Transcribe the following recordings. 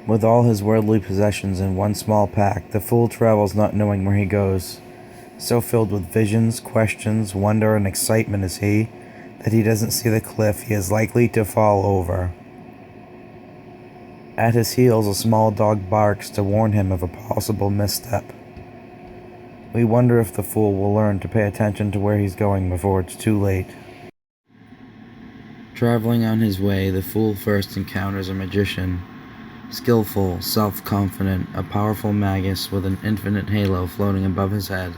With all his worldly possessions in one small pack, the fool travels not knowing where he goes. So filled with visions, questions, wonder, and excitement is he, that he doesn't see the cliff he is likely to fall over. At his heels, a small dog barks to warn him of a possible misstep. We wonder if the fool will learn to pay attention to where he's going before it's too late. Traveling on his way, the fool first encounters a magician. Skillful, self-confident, a powerful magus with an infinite halo floating above his head.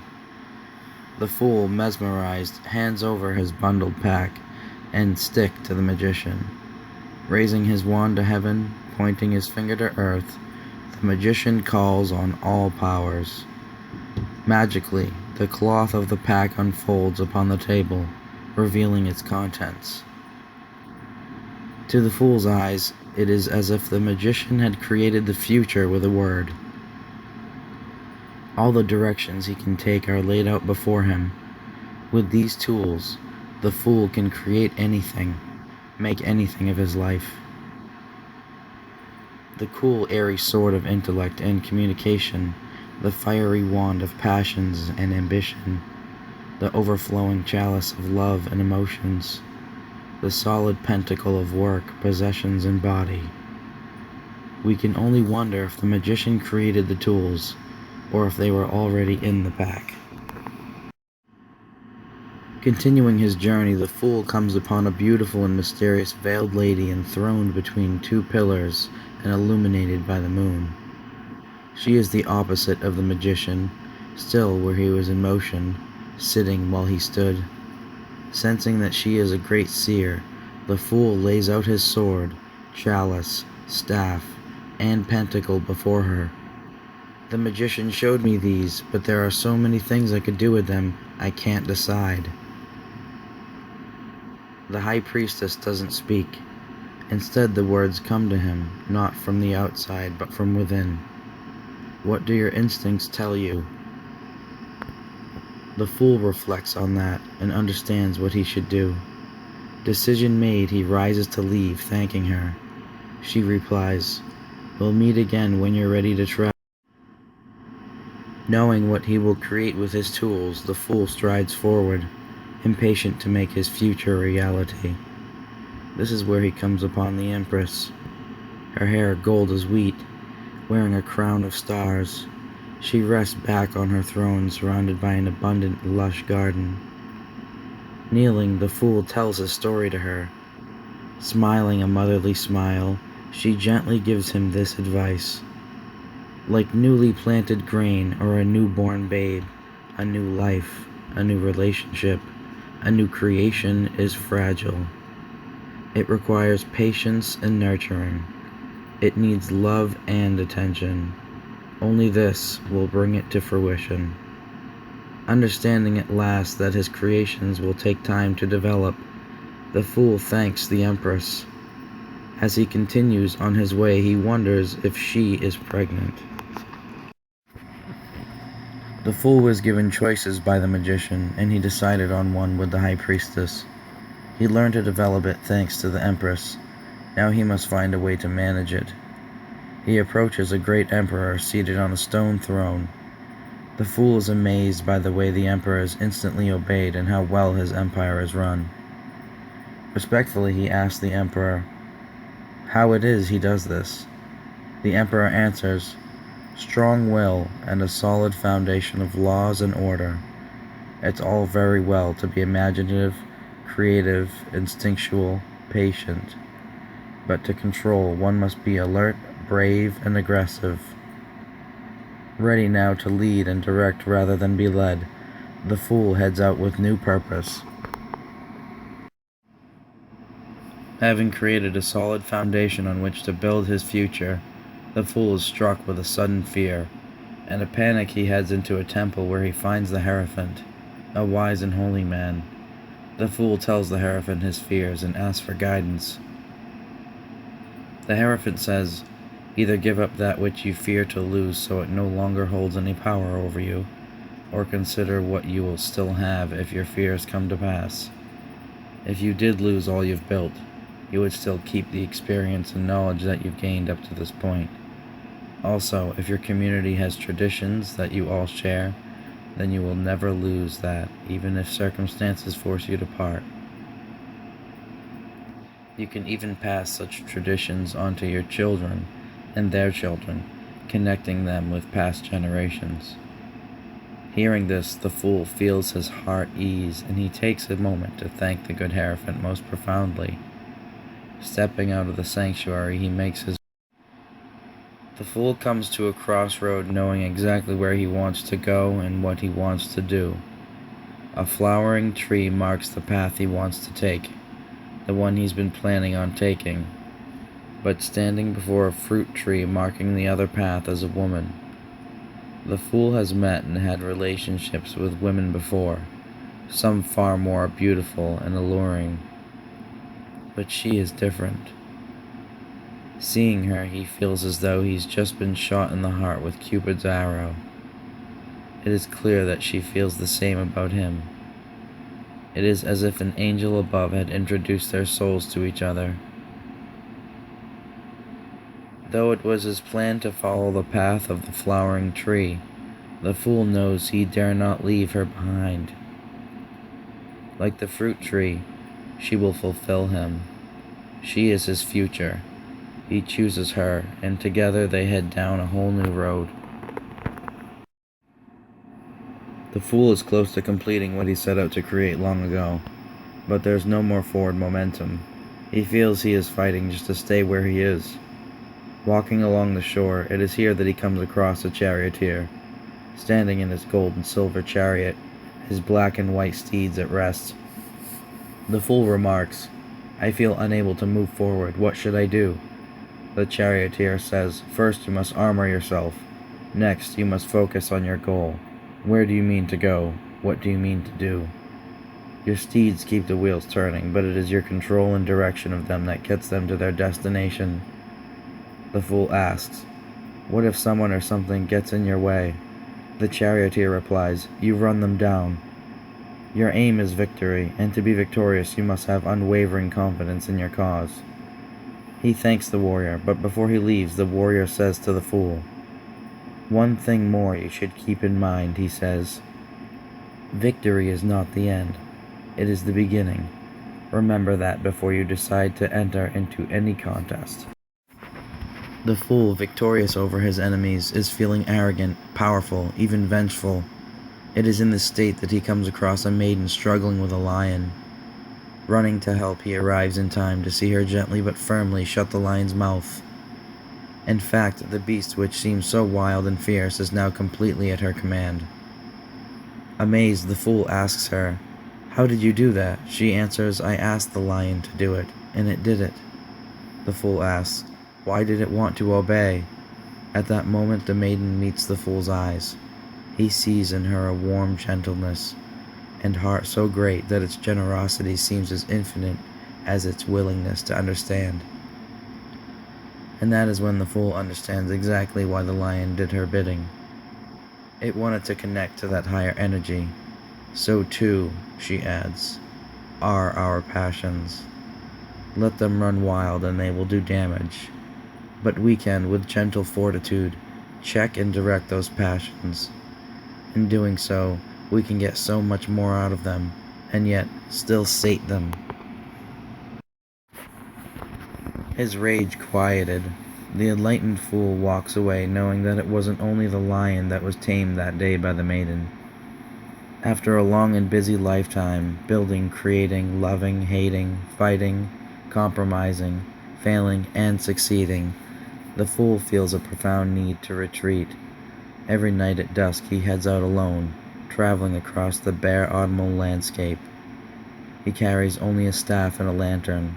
The fool, mesmerized, hands over his bundled pack and stick to the magician. Raising his wand to heaven, pointing his finger to earth, the magician calls on all powers. Magically, the cloth of the pack unfolds upon the table, revealing its contents. To the fool's eyes, it is as if the magician had created the future with a word. All the directions he can take are laid out before him. With these tools, the fool can create anything, make anything of his life. The cool, airy sword of intellect and communication, the fiery wand of passions and ambition, the overflowing chalice of love and emotions, the solid pentacle of work, possessions, and body. We can only wonder if the magician created the tools, or if they were already in the pack. Continuing his journey, the fool comes upon a beautiful and mysterious veiled lady enthroned between two pillars and illuminated by the moon. She is the opposite of the magician, still where he was in motion, sitting while he stood. Sensing that she is a great seer, the fool lays out his sword, chalice, staff, and pentacle before her. The magician showed me these, but there are so many things I could do with them, I can't decide. The high priestess doesn't speak. Instead, the words come to him, not from the outside, but from within. What do your instincts tell you? The fool reflects on that and understands what he should do. Decision made, he rises to leave, thanking her. She replies, "We'll meet again when you're ready to travel." Knowing what he will create with his tools, the fool strides forward, impatient to make his future a reality. This is where he comes upon the Empress. Her hair gold as wheat, wearing a crown of stars. She rests back on her throne, surrounded by an abundant, lush garden. Kneeling, the fool tells his story to her. Smiling a motherly smile, she gently gives him this advice. Like newly planted grain or a newborn babe, a new life, a new relationship, a new creation is fragile. It requires patience and nurturing. It needs love and attention. Only this will bring it to fruition. Understanding at last that his creations will take time to develop, the fool thanks the Empress. As he continues on his way, he wonders if she is pregnant. The fool was given choices by the magician, and he decided on one with the high priestess. He learned to develop it thanks to the Empress. Now he must find a way to manage it. He approaches a great emperor seated on a stone throne. The fool is amazed by the way the emperor is instantly obeyed and how well his empire is run. Respectfully, he asks the emperor how it is he does this. The emperor answers, "Strong will and a solid foundation of laws and order. It's all very well to be imaginative, creative, instinctual, patient. But to control, one must be alert, brave, and aggressive. Ready now to lead and direct rather than be led, the fool heads out with new purpose." Having created a solid foundation on which to build his future, the fool is struck with a sudden fear. In a panic, he heads into a temple where he finds the Hierophant, a wise and holy man. The fool tells the Hierophant his fears and asks for guidance. The Hierophant says, "Either give up that which you fear to lose so it no longer holds any power over you, or consider what you will still have if your fears come to pass. If you did lose all you've built, you would still keep the experience and knowledge that you've gained up to this point. Also, if your community has traditions that you all share, then you will never lose that, even if circumstances force you to part. You can even pass such traditions on to your children and their children, connecting them with past generations. Hearing this, the fool feels his heart ease, and he takes a moment to thank the good Hierophant most profoundly. Stepping out of the sanctuary, he makes his... The fool comes to a crossroad knowing exactly where he wants to go and what he wants to do. A flowering tree marks the path he wants to take, the one he's been planning on taking, but standing before a fruit tree marking the other path is a woman. The fool has met and had relationships with women before, some far more beautiful and alluring, but she is different. Seeing her, he feels as though he's just been shot in the heart with Cupid's arrow. It is clear that she feels the same about him. It is as if an angel above had introduced their souls to each other. Though it was his plan to follow the path of the flowering tree, the fool knows he dare not leave her behind. Like the fruit tree, she will fulfill him. She is his future. He chooses her, and together they head down a whole new road. The fool is close to completing what he set out to create long ago, but there's no more forward momentum. He feels he is fighting just to stay where he is. Walking along the shore, it is here that he comes across a charioteer, standing in his gold and silver chariot, his black and white steeds at rest. The fool remarks, "I feel unable to move forward. What should I do?" The charioteer says, "First you must armor yourself. Next you must focus on your goal. Where do you mean to go? What do you mean to do? Your steeds keep the wheels turning, but it is your control and direction of them that gets them to their destination." The fool asks, "What if someone or something gets in your way?" The charioteer replies, "You run them down. Your aim is victory, and to be victorious you must have unwavering confidence in your cause." He thanks the warrior, but before he leaves, the warrior says to the fool, "One thing more you should keep in mind," he says. "Victory is not the end. It is the beginning. Remember that before you decide to enter into any contest." The fool, victorious over his enemies, is feeling arrogant, powerful, even vengeful. It is in this state that he comes across a maiden struggling with a lion. Running to help, he arrives in time to see her gently but firmly shut the lion's mouth. In fact, the beast, which seems so wild and fierce, is now completely at her command. Amazed, the fool asks her, "How did you do that?" She answers, "I asked the lion to do it, and it did it." The fool asks, "Why did it want to obey?" At that moment, the maiden meets the fool's eyes. He sees in her a warm gentleness and heart so great that its generosity seems as infinite as its willingness to understand. And that is when the fool understands exactly why the lion did her bidding. It wanted to connect to that higher energy. So too, she adds, are our passions. Let them run wild and they will do damage. But we can, with gentle fortitude, check and direct those passions. In doing so, we can get so much more out of them, and yet still sate them. His rage quieted, the enlightened fool walks away knowing that it wasn't only the lion that was tamed that day by the maiden. After a long and busy lifetime, building, creating, loving, hating, fighting, compromising, failing, and succeeding, the fool feels a profound need to retreat. Every night at dusk he heads out alone, traveling across the bare autumnal landscape. He carries only a staff and a lantern.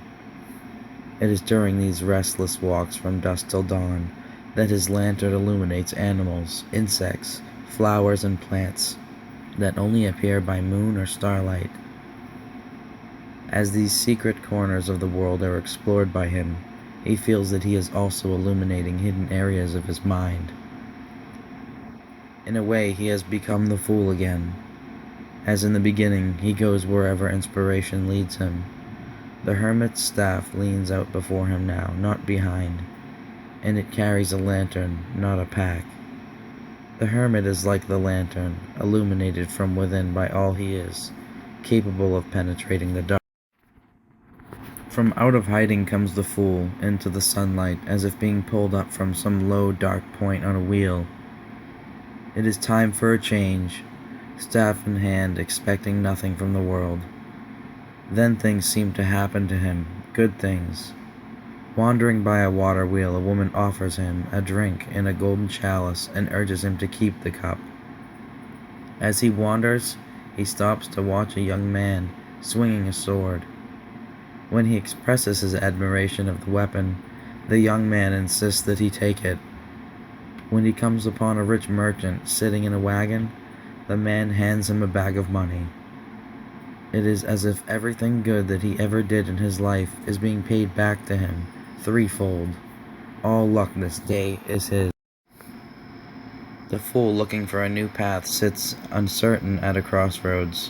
It is during these restless walks from dusk till dawn that his lantern illuminates animals, insects, flowers, and plants that only appear by moon or starlight. As these secret corners of the world are explored by him, he feels that he is also illuminating hidden areas of his mind. In a way, he has become the fool again. As in the beginning, he goes wherever inspiration leads him. The hermit's staff leans out before him now, not behind. and it carries a lantern, not a pack. The hermit is like the lantern, illuminated from within by all he is, capable of penetrating the dark. From out of hiding comes the fool, into the sunlight, as if being pulled up from some low, dark point on a wheel. It is time for a change, staff in hand, expecting nothing from the world. Then things seem to happen to him, good things. Wandering by a water wheel, a woman offers him a drink in a golden chalice and urges him to keep the cup. As he wanders, he stops to watch a young man swinging a sword. When he expresses his admiration of the weapon, the young man insists that he take it. When he comes upon a rich merchant sitting in a wagon, the man hands him a bag of money. It is as if everything good that he ever did in his life is being paid back to him, threefold. All luck this day is his. The fool looking for a new path sits uncertain at a crossroads.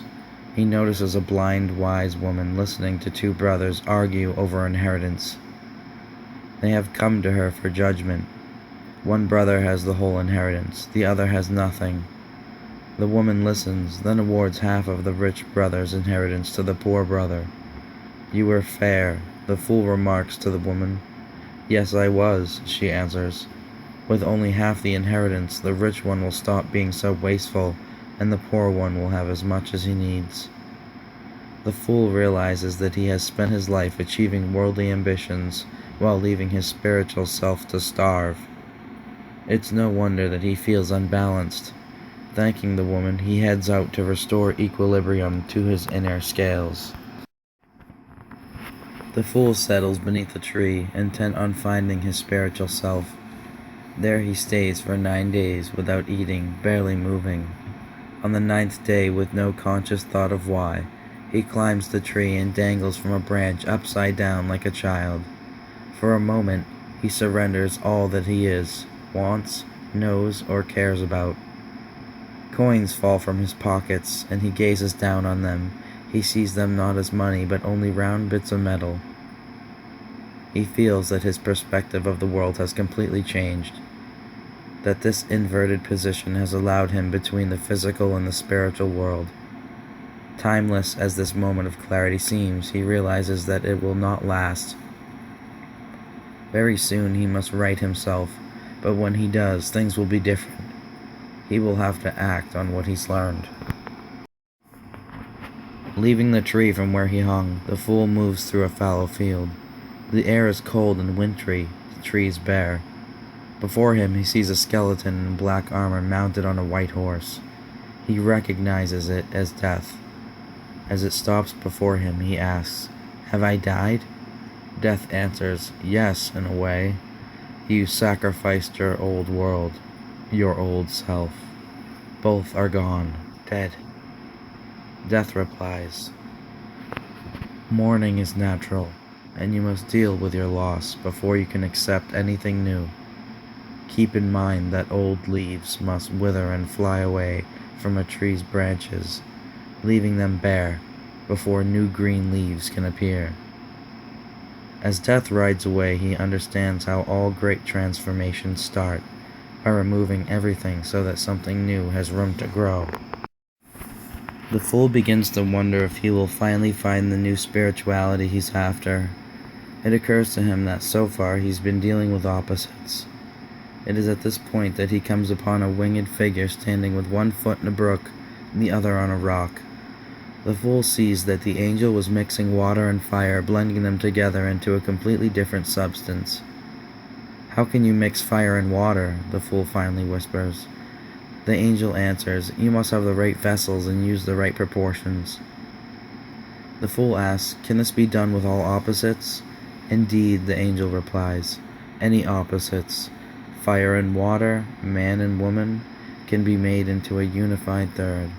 He notices a blind, wise woman listening to two brothers argue over inheritance. They have come to her for judgment. One brother has the whole inheritance, the other has nothing. The woman listens, then awards half of the rich brother's inheritance to the poor brother. "You were fair," the fool remarks to the woman. "Yes, I was," she answers. "With only half the inheritance, the rich one will stop being so wasteful, and the poor one will have as much as he needs." The fool realizes that he has spent his life achieving worldly ambitions while leaving his spiritual self to starve. It's no wonder that he feels unbalanced. Thanking the woman, he heads out to restore equilibrium to his inner scales. The fool settles beneath a tree, intent on finding his spiritual self. There he stays for 9 days without eating, barely moving. On the 9th day, with no conscious thought of why, he climbs the tree and dangles from a branch upside down like a child. For a moment, he surrenders all that he is, wants, knows, or cares about. Coins fall from his pockets, and he gazes down on them. He sees them not as money, but only round bits of metal. He feels that his perspective of the world has completely changed, that this inverted position has allowed him between the physical and the spiritual world. Timeless as this moment of clarity seems, he realizes that it will not last. Very soon he must right himself, but when he does, things will be different. He will have to act on what he's learned. Leaving the tree from where he hung, the fool moves through a fallow field. The air is cold and wintry, the trees bare. Before him he sees a skeleton in black armor mounted on a white horse. He recognizes it as Death. As it stops before him, he asks, "Have I died?" Death answers, "Yes, in a way. You sacrificed your old world, your old self. Both are gone, dead." Death replies, "Mourning is natural, and you must deal with your loss before you can accept anything new. Keep in mind that old leaves must wither and fly away from a tree's branches, leaving them bare before new green leaves can appear." As Death rides away, he understands how all great transformations start, by removing everything so that something new has room to grow. The fool begins to wonder if he will finally find the new spirituality he's after. It occurs to him that so far he's been dealing with opposites. It is at this point that he comes upon a winged figure standing with one foot in a brook and the other on a rock. The fool sees that the angel was mixing water and fire, blending them together into a completely different substance. "How can you mix fire and water?" the fool finally whispers. The angel answers, "You must have the right vessels and use the right proportions." The fool asks, "Can this be done with all opposites?" "Indeed," the angel replies, "any opposites, fire and water, man and woman, can be made into a unified third.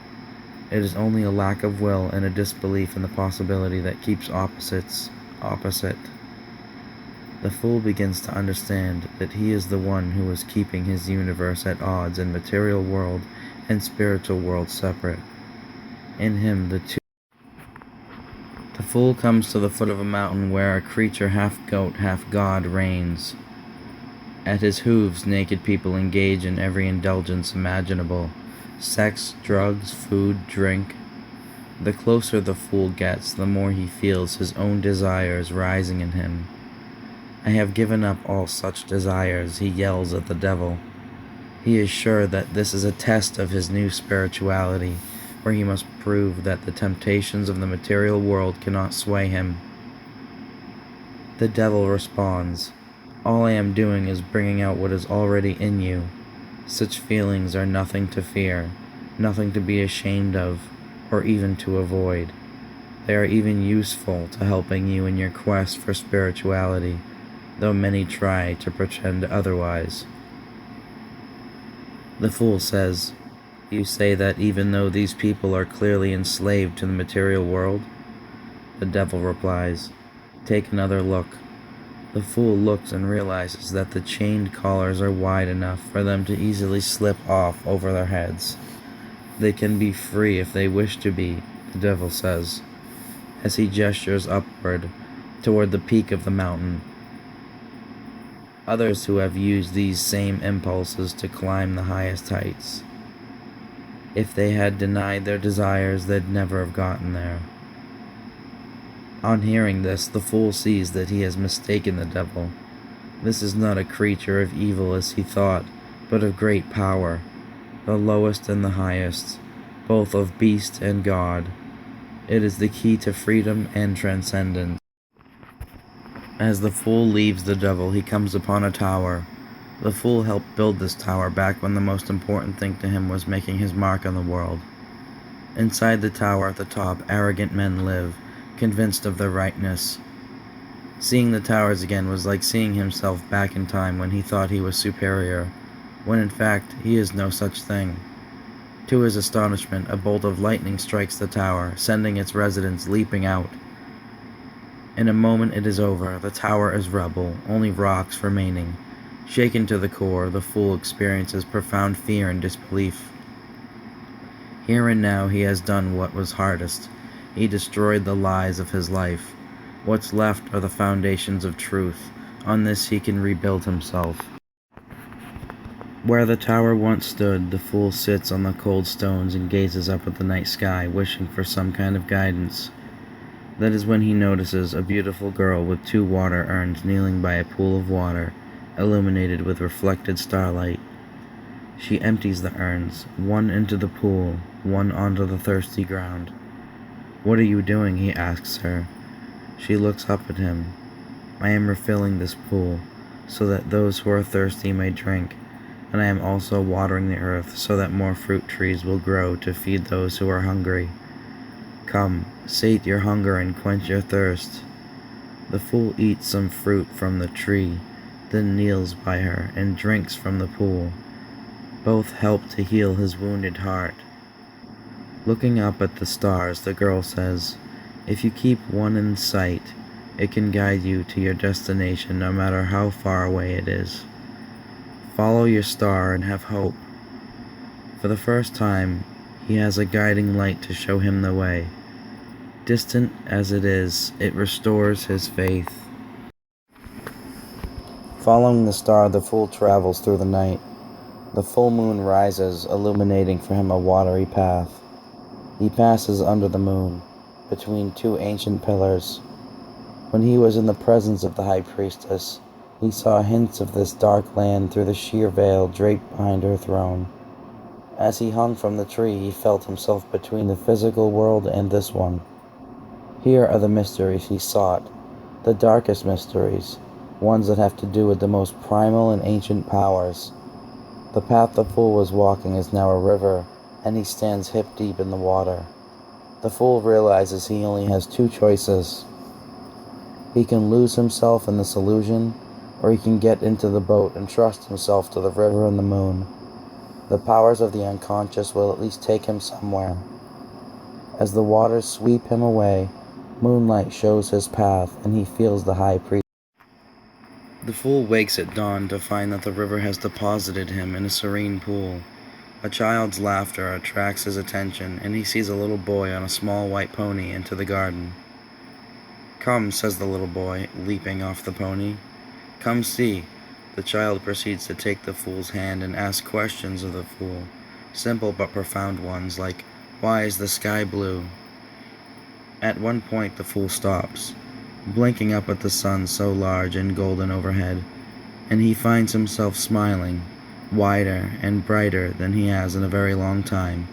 It is only a lack of will and a disbelief in the possibility that keeps opposites opposite." The fool begins to understand that he is the one who is keeping his universe at odds and material world and spiritual world separate. In him, the two. The fool comes to the foot of a mountain where a creature half goat, half god reigns. At his hooves, naked people engage in every indulgence imaginable: sex, drugs, food, drink. The closer the fool gets, the more he feels his own desires rising in him. I have given up all such desires, he yells at the devil. He is sure that this is a test of his new spirituality, where he must prove that the temptations of the material world cannot sway him. The devil responds, "All I am doing is bringing out what is already in you. Such feelings are nothing to fear, nothing to be ashamed of, or even to avoid. They are even useful to helping you in your quest for spirituality, though many try to pretend otherwise." The fool says, "You say that even though these people are clearly enslaved to the material world?" The devil replies, "Take another look." The fool looks and realizes that the chained collars are wide enough for them to easily slip off over their heads. They can be free if they wish to be, the devil says, as he gestures upward toward the peak of the mountain. Others who have used these same impulses to climb the highest heights. If they had denied their desires, they'd never have gotten there. On hearing this, the fool sees that he has mistaken the devil. This is not a creature of evil as he thought, but of great power, the lowest and the highest, both of beast and God. It is the key to freedom and transcendence. As the fool leaves the devil, he comes upon a tower. The fool helped build this tower back when the most important thing to him was making his mark on the world. Inside the tower at the top, arrogant men live, convinced of their rightness. Seeing the towers again was like seeing himself back in time when he thought he was superior, when in fact he is no such thing. To his astonishment, a bolt of lightning strikes the tower, sending its residents leaping out. In a moment it is over. The tower is rubble, only rocks remaining. Shaken to the core, the fool experiences profound fear and disbelief. Here and now he has done what was hardest. He destroyed the lies of his life. What's left are the foundations of truth. On this he can rebuild himself. Where the tower once stood, the fool sits on the cold stones and gazes up at the night sky, wishing for some kind of guidance. That is when he notices a beautiful girl with 2 water urns kneeling by a pool of water, illuminated with reflected starlight. She empties the urns, one into the pool, one onto the thirsty ground. "What are you doing?" he asks her. She looks up at him. "I am refilling this pool, so that those who are thirsty may drink, and I am also watering the earth so that more fruit trees will grow to feed those who are hungry. Come, sate your hunger and quench your thirst." The fool eats some fruit from the tree, then kneels by her and drinks from the pool. Both help to heal his wounded heart. Looking up at the stars, the girl says, "If you keep one in sight, it can guide you to your destination no matter how far away it is. Follow your star and have hope." For the first time, he has a guiding light to show him the way. Distant as it is, it restores his faith. Following the star, the fool travels through the night. The full moon rises, illuminating for him a watery path. He passes under the moon, between 2 ancient pillars. When he was in the presence of the high priestess, he saw hints of this dark land through the sheer veil draped behind her throne. As he hung from the tree, he felt himself between the physical world and this one. Here are the mysteries he sought, the darkest mysteries, ones that have to do with the most primal and ancient powers. The path the fool was walking is now a river, and he stands hip-deep in the water. The fool realizes he only has 2 choices. He can lose himself in this illusion, or he can get into the boat and trust himself to the river and the moon. The powers of the unconscious will at least take him somewhere. As the waters sweep him away, moonlight shows his path, and he feels the high priest. The fool wakes at dawn to find that the river has deposited him in a serene pool. A child's laughter attracts his attention, and he sees a little boy on a small white pony enter the garden. "Come," says the little boy, leaping off the pony. "Come see. The child proceeds to take the fool's hand and ask questions of the fool, simple but profound ones like, "Why is the sky blue?" At one point the fool stops, blinking up at the sun so large and golden overhead, and he finds himself smiling, wider and brighter than he has in a very long time.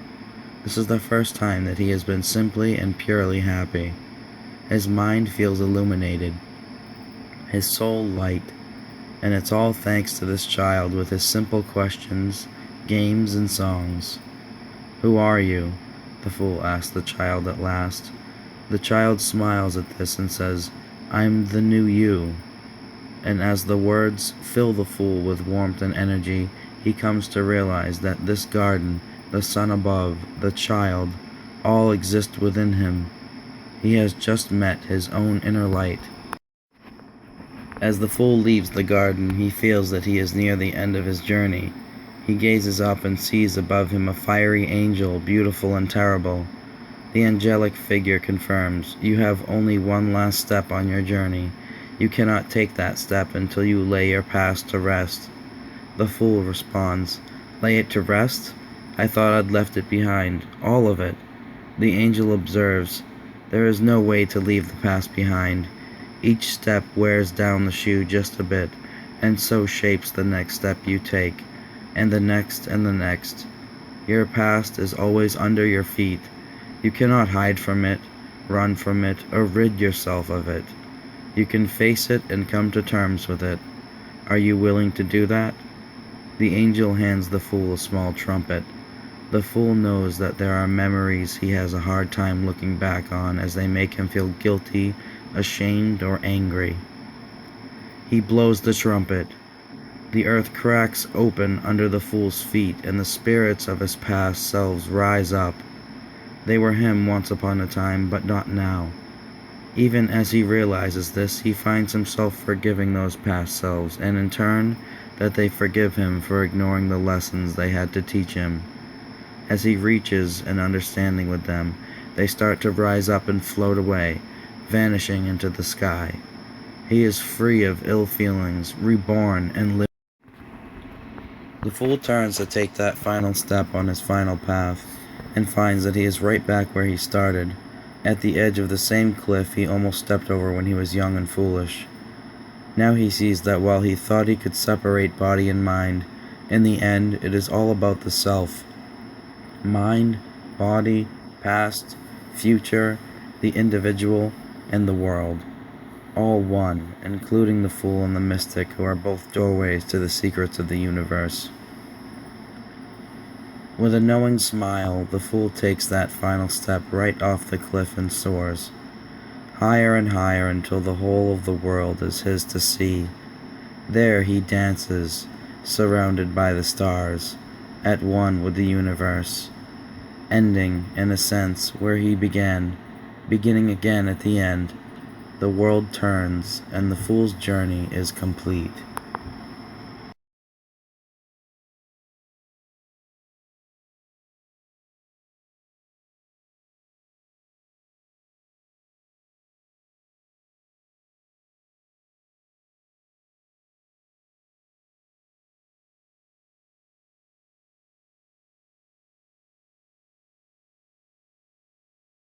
This is the first time that he has been simply and purely happy. His mind feels illuminated, his soul light, and it's all thanks to this child with his simple questions, games, and songs. "Who are you?" the fool asks the child at last. The child smiles at this and says, "I'm the new you." And as the words fill the fool with warmth and energy, he comes to realize that this garden, the sun above, the child, all exist within him. He has just met his own inner light. As the fool leaves the garden, he feels that he is near the end of his journey. He gazes up and sees above him a fiery angel, beautiful and terrible. The angelic figure confirms, "You have only one last step on your journey. You cannot take that step until you lay your past to rest." The fool responds, "Lay it to rest? I thought I'd left it behind, all of it." The angel observes, "There is no way to leave the past behind. Each step wears down the shoe just a bit, and so shapes the next step you take, and the next and the next. Your past is always under your feet. You cannot hide from it, run from it, or rid yourself of it. You can face it and come to terms with it. Are you willing to do that?" The angel hands the fool a small trumpet. The fool knows that there are memories he has a hard time looking back on, as they make him feel guilty, ashamed, or angry. He blows the trumpet. The earth cracks open under the fool's feet, and the spirits of his past selves rise up. They were him once upon a time, but not now. Even as he realizes this, he finds himself forgiving those past selves, and in turn, that they forgive him for ignoring the lessons they had to teach him. As he reaches an understanding with them, they start to rise up and float away, vanishing into the sky. He is free of ill feelings, reborn, and living. The fool turns to take that final step on his final path, and finds that he is right back where he started, at the edge of the same cliff he almost stepped over when he was young and foolish. Now he sees that while he thought he could separate body and mind, in the end it is all about the self. Mind, body, past, future, the individual, and the world. All one, including the fool and the mystic, who are both doorways to the secrets of the universe. With a knowing smile, the fool takes that final step right off the cliff and soars, higher and higher until the whole of the world is his to see. There he dances, surrounded by the stars, at one with the universe, ending, in a sense, where he began, beginning again at the end. The world turns, and the fool's journey is complete.